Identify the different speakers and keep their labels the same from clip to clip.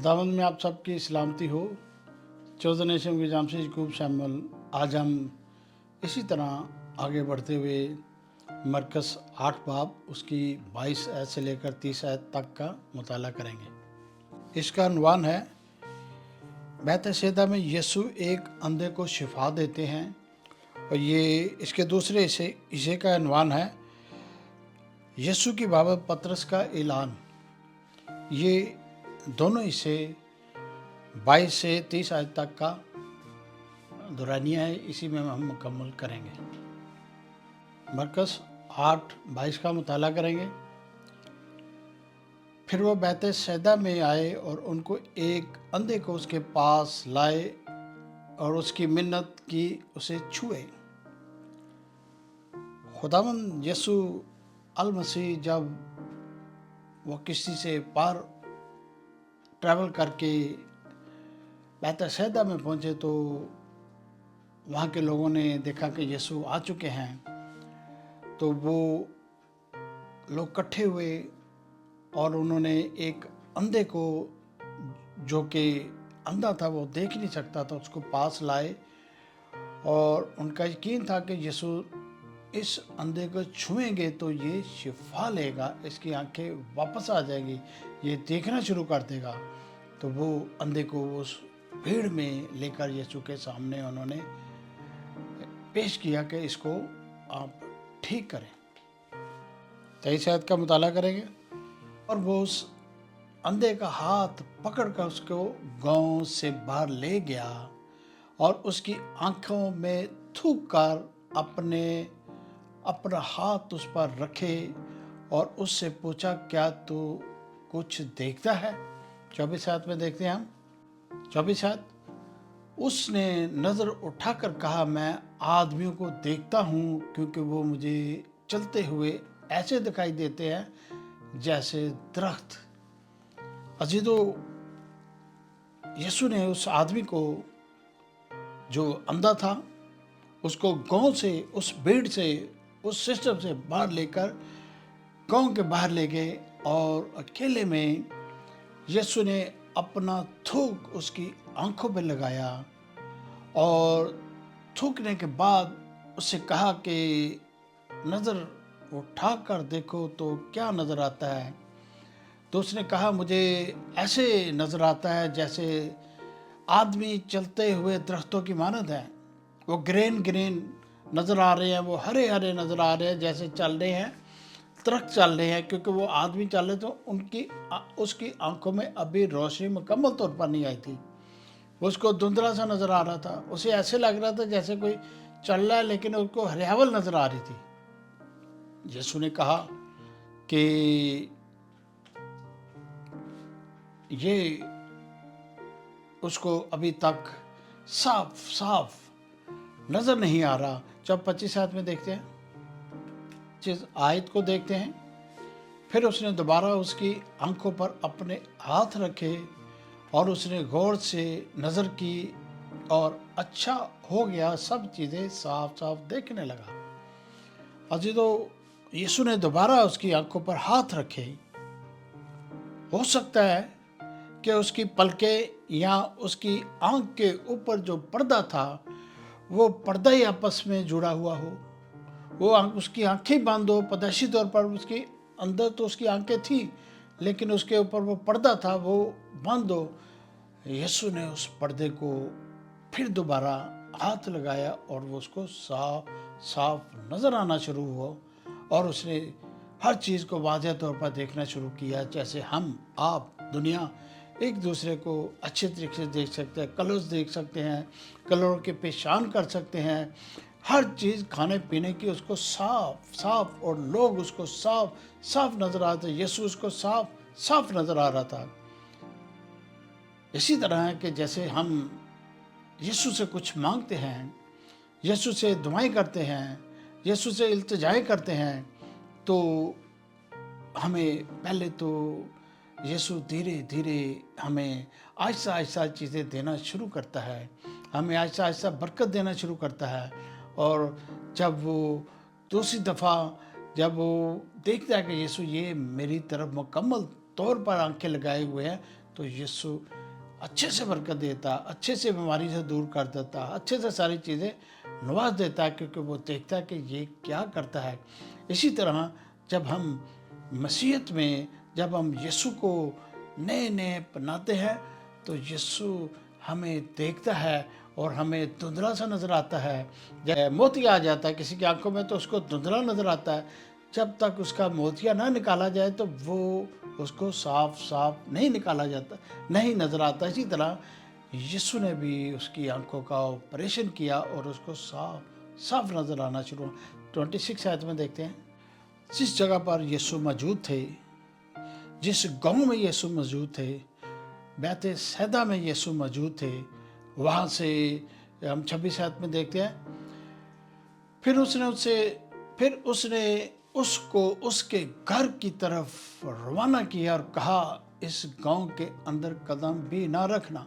Speaker 1: खुदावंद में आप सबकी सलामती हो। चौदह नेशन के जाम से याकूब शैमुअल, आज हम इसी तरह आगे बढ़ते हुए मरकस 8 बाब उसकी 22 आयत से लेकर 30 आयत तक का मुताला करेंगे। इसका उन्वान है, बैतसैदा में यीशु एक अंधे को शिफा देते हैं। और ये इसके दूसरे हिस्से का उन्वान है, यीशु की बाबत पतरस का ऐलान। ये दोनों हिस्से 22 से 30 आयत तक का दुरानिया है, इसी में हम मुकम्मल करेंगे। मरकस 8:22 का मुताला करेंगे। फिर वो बैतसैदा में आए और उनको एक अंधे को उसके पास लाए और उसकी मिन्नत की उसे छुए। खुदावंद यीशु अल मसीह जब वो किसी से पार ट्रैवल करके बैतसैदा में पहुंचे तो वहाँ के लोगों ने देखा कि यीशु आ चुके हैं। तो वो लोग इकट्ठे हुए और उन्होंने एक अंधे को, जो कि अंधा था, वो देख नहीं सकता था, उसको पास लाए और उनका यकीन था कि यीशु इस अंधे को छुएंगे तो ये शिफा लेगा, इसकी आंखें वापस आ जाएगी, ये देखना शुरू कर देगा। तो वो अंधे को उस भीड़ में लेकर यीशु के सामने उन्होंने पेश किया कि इसको आप ठीक करें। 23 आयत का मुताला करेंगे। और वो उस अंधे का हाथ पकड़कर उसको गांव से बाहर ले गया और उसकी आंखों में थूक कर अपना हाथ उस पर रखे और उससे पूछा, क्या तू कुछ देखता है? 24 आयत में देखते हैं हम। 24 आयत, उसने नज़र उठाकर कहा, मैं आदमियों को देखता हूँ, क्योंकि वो मुझे चलते हुए ऐसे दिखाई देते हैं जैसे दरख्त। अजीजों, यीशु ने उस आदमी को, जो अंधा था, उसको गांव से, उस भीड़ से, उस सिस्टम से बाहर लेकर गांव के बाहर ले गए और अकेले में यीशु ने अपना थूक उसकी आंखों पे लगाया और थूकने के बाद उससे कहा कि नज़र उठा कर देखो तो क्या नज़र आता है। तो उसने कहा, मुझे ऐसे नज़र आता है जैसे आदमी चलते हुए दरख्तों की मानद है। वो ग्रीन नज़र आ रहे हैं, वो हरे हरे नज़र आ रहे हैं, जैसे चल रहे हैं, दरख्त चल रहे हैं। क्योंकि वो आदमी चल रहे तो उसकी आंखों में अभी रोशनी मुकम्मल तौर पर नहीं आई थी, उसको धुंधला सा नज़र आ रहा था। उसे ऐसे लग रहा था जैसे कोई चल रहा है, लेकिन उसको हरियावल नज़र आ रही थी। यीशु ने कहा कि ये उसको अभी तक साफ साफ नज़र नहीं आ रहा। जब 25 आयत में देखते हैं, जिस आयत को देखते हैं, फिर उसने दोबारा उसकी आंखों पर अपने हाथ रखे और उसने गौर से नज़र की और अच्छा हो गया, सब चीज़ें साफ साफ देखने लगा। अजीजों, यीशु ने दोबारा उसकी आंखों पर हाथ रखे। हो सकता है कि उसकी पलकें या उसकी आंख के ऊपर जो पर्दा था, वो पर्दा ही आपस में जुड़ा हुआ हो, वो उसकी आंखें बंद हो। पैदाइशी तौर पर उसकी अंदर तो उसकी आंखें थी, लेकिन उसके ऊपर वो पर्दा था, वो बंद हो। यीशु ने उस पर्दे को फिर दोबारा हाथ लगाया और वो उसको साफ साफ नज़र आना शुरू हुआ और उसने हर चीज़ को वाज़ेह तौर पर देखना शुरू किया, जैसे हम, आप, दुनिया एक दूसरे को अच्छे तरीके से देख सकते हैं, कलर्स देख सकते हैं, कलरों के पहचान कर सकते हैं, हर चीज़ खाने पीने की उसको साफ साफ, और लोग उसको साफ साफ नज़र आते, यीशु उसको साफ साफ नज़र आ रहा था। इसी तरह है कि जैसे हम यीशु से कुछ मांगते हैं, यीशु से दुआएं करते हैं, यीशु से इल्तिजाएं करते हैं, तो हमें पहले तो यीशु धीरे धीरे हमें आहिस्ता आहिस्ता चीज़ें देना शुरू करता है, हमें आहिस्ता आहिस्ता बरकत देना शुरू करता है। और जब वो दूसरी दफ़ा जब वो देखता है कि यीशु ये मेरी तरफ मुकम्मल तौर पर आंखें लगाए हुए हैं, तो यीशु अच्छे से बरकत देता, अच्छे से बीमारी से दूर कर देता, अच्छे से सारी चीज़ें नवाज देता है, क्योंकि वो देखता है कि ये क्या करता है। इसी तरह जब हम मसीहत में, जब हम यीशु को नए नए अपनाते हैं, तो यीशु हमें देखता है और हमें धुंधला सा नज़र आता है। जब मोतिया आ जाता है किसी की आंखों में तो उसको धुंधला नज़र आता है, जब तक उसका मोतिया ना निकाला जाए तो वो उसको साफ साफ नहीं निकाला जाता, नहीं नज़र आता। इसी तरह यीशु ने भी उसकी आंखों का ऑपरेशन किया और उसको साफ साफ नज़र आना शुरू हुआ। 26 आयत में देखते हैं, जिस जगह पर यीशु मौजूद थे, जिस गांव में यीशु मौजूद थे, बैते सैदा में यीशु मौजूद थे, वहाँ से हम 26 आयत में देखते हैं, फिर उसने उसको उसके घर की तरफ रवाना किया और कहा, इस गांव के अंदर कदम भी ना रखना।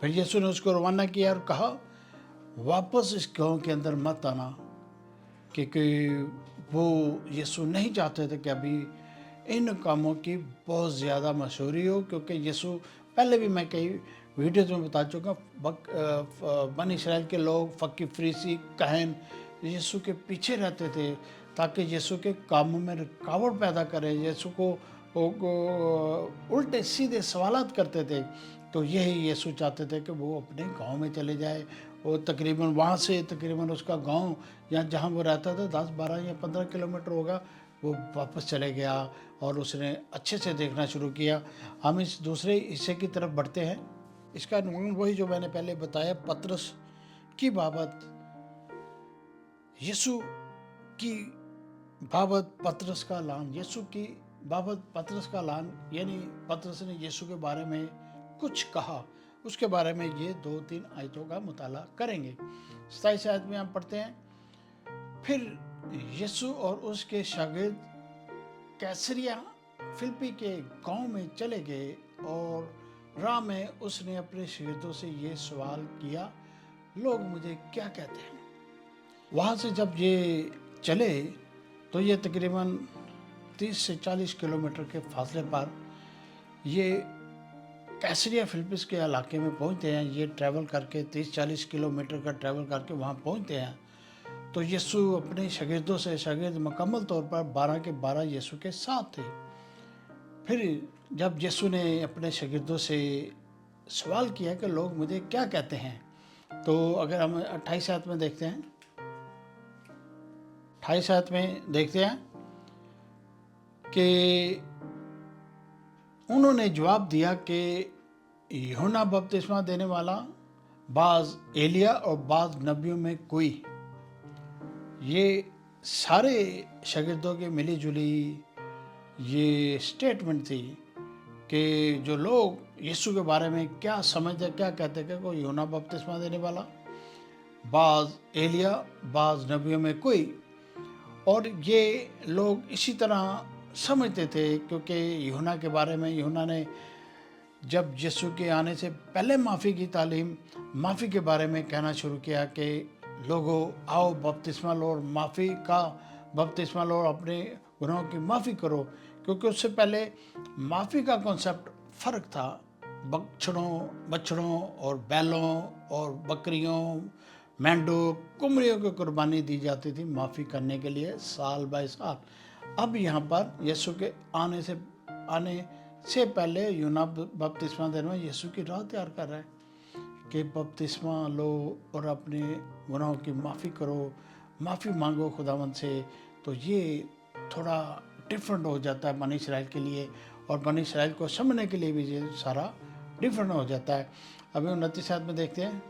Speaker 1: फिर यीशु ने उसको रवाना किया और कहा, वापस इस गांव के अंदर मत आना, क्योंकि वो यीशु नहीं चाहते थे कि अभी इन कामों की बहुत ज़्यादा मशहूरी हो, क्योंकि यीशु पहले भी मैं कई वीडियोज़ में बता चुका, बनी इसराइल के लोग, फक्की फरीसी कहन यीशु के पीछे रहते थे ताकि यीशु के कामों में रुकावट पैदा करें, यीशु को उल्टे सीधे सवालात करते थे। तो यही यीशु चाहते थे कि वो अपने गांव में चले जाए। वो तकरीबन वहाँ से तकरीबन उसका गांव या जहाँ वो रहता था 10, 12 या 15 किलोमीटर होगा, वो वापस चले गया और उसने अच्छे से देखना शुरू किया। हम इस दूसरे हिस्से की तरफ बढ़ते हैं। इसका अनुमान वही जो मैंने पहले बताया, पतरस की बाबत, यीशु की बाबत पतरस का ऐलान, यीशु की बाबत पतरस का ऐलान, यानी पतरस ने यीशु के बारे में कुछ कहा, उसके बारे में ये 2-3 आयतों का मुताला करेंगे। 27 आयत में हम पढ़ते हैं, फिर यीशु और उसके शागिर्द कैसरिया फिलिप्पी के गांव में चले गए और राह में उसने अपने शागिर्दों से ये सवाल किया, लोग मुझे क्या कहते हैं। वहाँ से जब ये चले तो ये तकरीबन 30 से 40 किलोमीटर के फासले पर ये कैसरिया फिलिप्पी के इलाके में पहुँचते हैं। ये ट्रैवल करके 30-40 किलोमीटर का ट्रैवल करके वहाँ पहुँचते हैं। तो यीशु अपने शागिर्द मुकम्मल तौर पर 12 के 12 यीशु के साथ थे। फिर जब यीशु ने अपने शागिर्दों से सवाल किया कि लोग मुझे क्या कहते हैं, तो अगर हम 28 आयत में देखते हैं, 28 आयत में देखते हैं कि उन्होंने जवाब दिया कि यूहन्ना बपतिस्मा देने वाला, बाज़ एलिया और बाज़ नबियों में कोई। ये सारे शागिर्दों की मिली जुली ये स्टेटमेंट थी कि जो लोग यीशु के बारे में क्या समझते, क्या कहते कि कोई यूहन्ना बपतिस्मा देने वाला, बाज़ एलिया, बाज़ नबियों में कोई। और ये लोग इसी तरह समझते थे क्योंकि यूहन्ना के बारे में, यूहन्ना ने जब यीशु के आने से पहले माफ़ी की तालीम, माफ़ी के बारे में कहना शुरू किया कि लोगों आओ बपतिस्मा लो और माफ़ी का बपतिस्मा लो और अपने गुनाहों की माफ़ी करो, क्योंकि उससे पहले माफ़ी का कॉन्सेप्ट फ़र्क था। बछड़ों और बैलों और बकरियों, मेंढों, कुमरियों की कुर्बानी दी जाती थी माफ़ी करने के लिए साल बाय साल। अब यहाँ पर यीशु के आने से पहले यूहन्ना बपतिस्मा देने में यीशु की राह तैयार कर रहा है कि बपतिस्मा लो और अपने गुनाहों की माफ़ी करो, माफ़ी मांगो खुदावंद से। तो ये थोड़ा डिफरेंट हो जाता है बनी इसराइल के लिए, और बनी इसराइल को समझने के लिए भी ये सारा डिफरेंट हो जाता है। अभी 29 आयत में देखते हैं,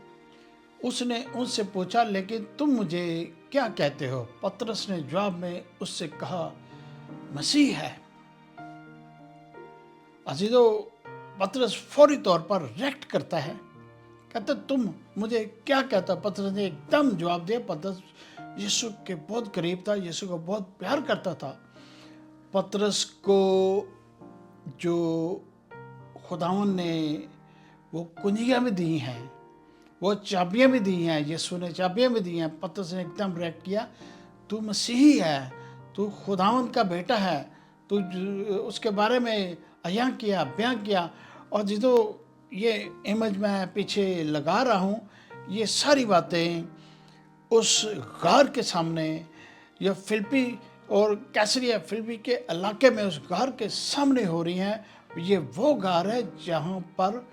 Speaker 1: उसने उनसे पूछा, लेकिन तुम मुझे क्या कहते हो? पतरस ने जवाब में उससे कहा, मसीह है। अजीजों, पतरस फौरी तौर पर रिएक्ट करता है, कहते तुम मुझे क्या कहता? पतरस ने एकदम जवाब दिया। पतरस यीशु के बहुत करीब था, यीशु को बहुत प्यार करता था। पतरस को जो खुदावन ने वो कुंजियाँ भी दी हैं, वो चाबियाँ भी दी हैं, यीशु ने चाबियाँ भी दी हैं। पतरस ने एकदम रिएक्ट किया, तू मसीही है, तू खुदावन का बेटा है, तू उसके बारे में अयां किया, ब्यां किया। और जो ये इमेज मैं पीछे लगा रहा हूँ, ये सारी बातें उस गार के सामने, या फिलिप्पी और कैसरिया फिलिप्पी के इलाके में उस गार के सामने हो रही हैं। ये वो गार है जहाँ पर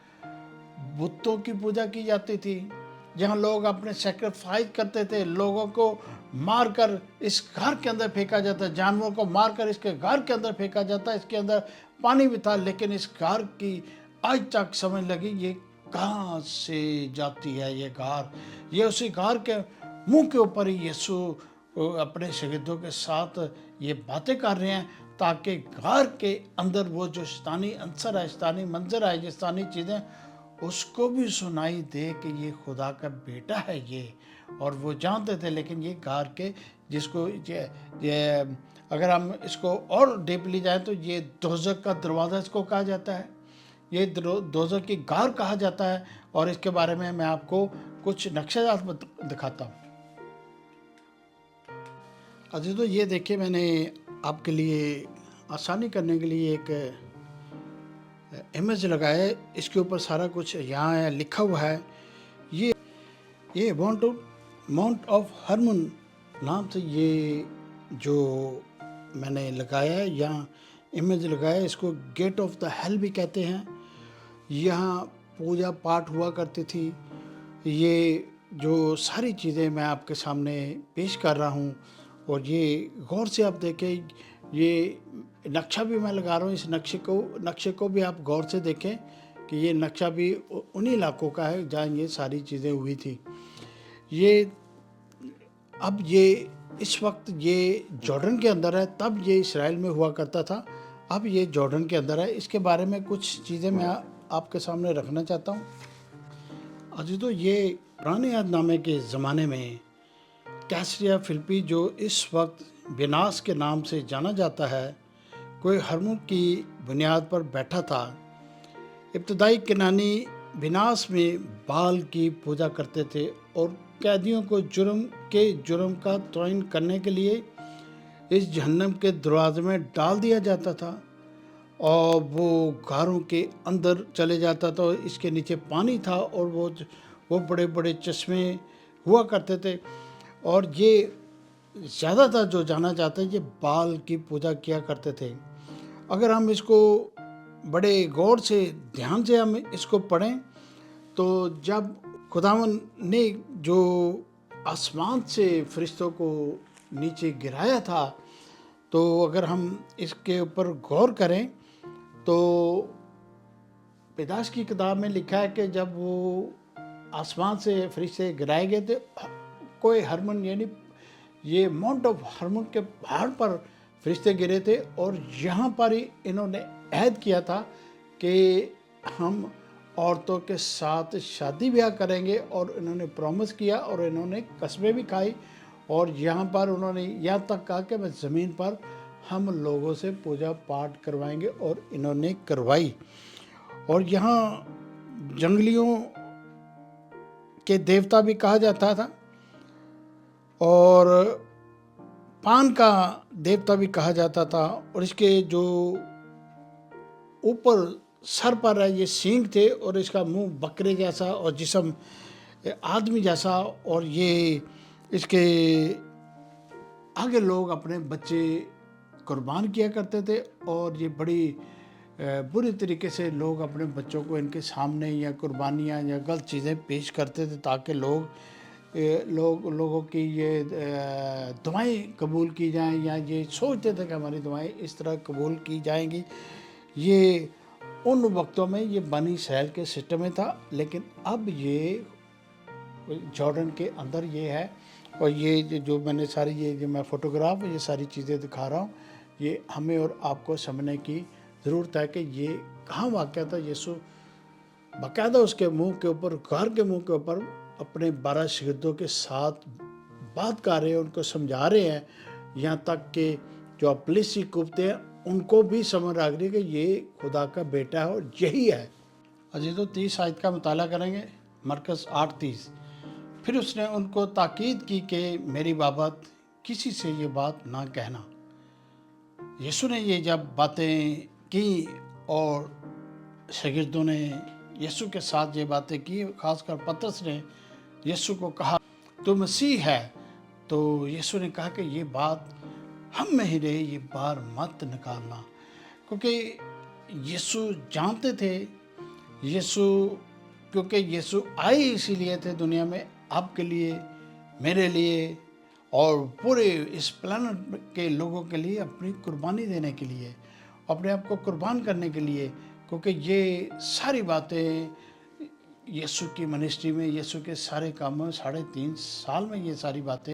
Speaker 1: बुतों की पूजा की जाती थी, जहाँ लोग अपने सेक्रीफाइस करते थे, लोगों को मारकर इस घर के अंदर फेंका जाता, जानवरों को मारकर इसके घर के अंदर फेंका जाता। इसके अंदर पानी भी था, लेकिन इस घर की आज तक समझ लगी ये कहाँ से जाती है ये गार। ये उसी गार के मुंह के ऊपर ही यीशु अपने शगिर्दों के साथ ये बातें कर रहे हैं, ताकि गार के अंदर वो जो शैतानी अंसर है, शैतानी मंजर है, ये शैतानी चीज़ें उसको भी सुनाई दे कि ये खुदा का बेटा है ये। और वो जानते थे, लेकिन ये गार के जिसको ये अगर हम इसको और डीपली जाए तो ये दोजक का दरवाज़ा इसको कहा जाता है, ये दोजक की गार कहा जाता है। और इसके बारे में मैं आपको कुछ नक्शेदार दिखाता हूँ। अजी तो ये देखिए, मैंने आपके लिए आसानी करने के लिए एक इमेज लगाया है। इसके ऊपर सारा कुछ यहाँ है, लिखा हुआ है। ये माउंट ऑफ हरमोन नाम से ये जो मैंने लगाया है, यहाँ इमेज लगाया है, इसको गेट ऑफ द हेल भी कहते हैं। यहाँ पूजा पाठ हुआ करती थी। ये जो सारी चीज़ें मैं आपके सामने पेश कर रहा हूँ, और ये गौर से आप देखें, ये नक्शा भी मैं लगा रहा हूँ। इस नक्शे को भी आप गौर से देखें कि ये नक्शा भी उन्हीं इलाकों का है जहाँ ये सारी चीज़ें हुई थी। अब ये इस वक्त ये जॉर्डन के अंदर है, तब ये इसराइल में हुआ करता था, अब ये जॉर्डन के अंदर है। इसके बारे में कुछ चीज़ें मैं आपके सामने रखना चाहता हूँ। अजी तो ये पुराने यादनामे के ज़माने में कैसरिया फिलिप्पी, जो इस वक्त विनाश के नाम से जाना जाता है, कोई हरमुन की बुनियाद पर बैठा था। इब्तदाई किनानी विनाश में बाल की पूजा करते थे, और कैदियों को जुर्म का तौहीन करने के लिए इस जहन्नम के दरवाजे में डाल दिया जाता था, और वो गारों के अंदर चले जाता था। इसके नीचे पानी था, और वो बड़े बड़े चश्मे हुआ करते थे। और ये ज़्यादातर जो जाना जाता है, ये बाल की पूजा किया करते थे। अगर हम इसको बड़े गौर से, ध्यान से हम इसको पढ़ें, तो जब खुदावन ने जो आसमान से फरिश्तों को नीचे गिराया था, तो अगर हम इसके ऊपर गौर करें तो पैदाइश की किताब में लिखा है कि जब वो आसमान से फरिश्ते गिराए गए थे, कोई हरमन, यानी ये माउंट ऑफ हरमन के पहाड़ पर फरिश्ते गिरे थे, और यहाँ पर ही इन्होंने अहद किया था कि हम औरतों के साथ शादी ब्याह करेंगे। और इन्होंने प्रॉमिस किया, और इन्होंने कसमें भी खाई, और यहाँ पर उन्होंने यहाँ तक कहा कि मैं ज़मीन पर हम लोगों से पूजा पाठ करवाएंगे, और इन्होंने करवाई। और यहाँ जंगलियों के देवता भी कहा जाता था, और पान का देवता भी कहा जाता था। और इसके जो ऊपर सर पर है ये सींग थे, और इसका मुंह बकरे जैसा और जिस्म आदमी जैसा। और ये इसके आगे लोग अपने बच्चे कुर्बान किया करते थे, और ये बड़ी बुरी तरीके से लोग अपने बच्चों को इनके सामने या कुर्बानियाँ या गलत चीज़ें पेश करते थे, ताकि लोगों की ये दुआएं कबूल की जाएं, या ये सोचते थे कि हमारी दुआएं इस तरह कबूल की जाएंगी। ये उन वक्तों में ये बनी इसराइल के सिस्टम में था, लेकिन अब ये जॉर्डन के अंदर ये है। और ये जो मैंने सारी ये जो मैं फ़ोटोग्राफ, ये सारी चीज़ें दिखा रहा हूँ, ये हमें और आपको समझने की ज़रूरत है कि ये कहाँ वाक़या था। यीशु बाकायदा उसके मुंह के ऊपर, घर के मुंह के ऊपर अपने 12 शिगिर्दों के साथ बात कर रहे हैं, उनको समझा रहे हैं, यहाँ तक कि जो अपलिसी कुफ्ते हैं उनको भी समझ आ रही है कि ये खुदा का बेटा है, और यही है। अजी तो 30 आयत का मुताला करेंगे, मरकज़ 8:30। फिर उसने उनको ताकीद की कि मेरी बाबत किसी से ये बात ना कहना। यीशु ने ये जब बातें की और शागिर्दों ने यीशु के साथ ये बातें की, खासकर पतरस ने यीशु को कहा तू मसीह है। तो यीशु ने कहा कि ये बात हम में ही रहे, ये बाहर मत निकालना, क्योंकि यीशु जानते थे, क्योंकि यीशु आए इसीलिए थे दुनिया में, आपके लिए, मेरे लिए और पूरे इस प्लानट के लोगों के लिए अपनी कुर्बानी देने के लिए, अपने आप को कुर्बान करने के लिए, क्योंकि ये सारी बातें यीशु की मिनिस्ट्री में, यीशु के सारे कामों में 3.5 साल में ये सारी बातें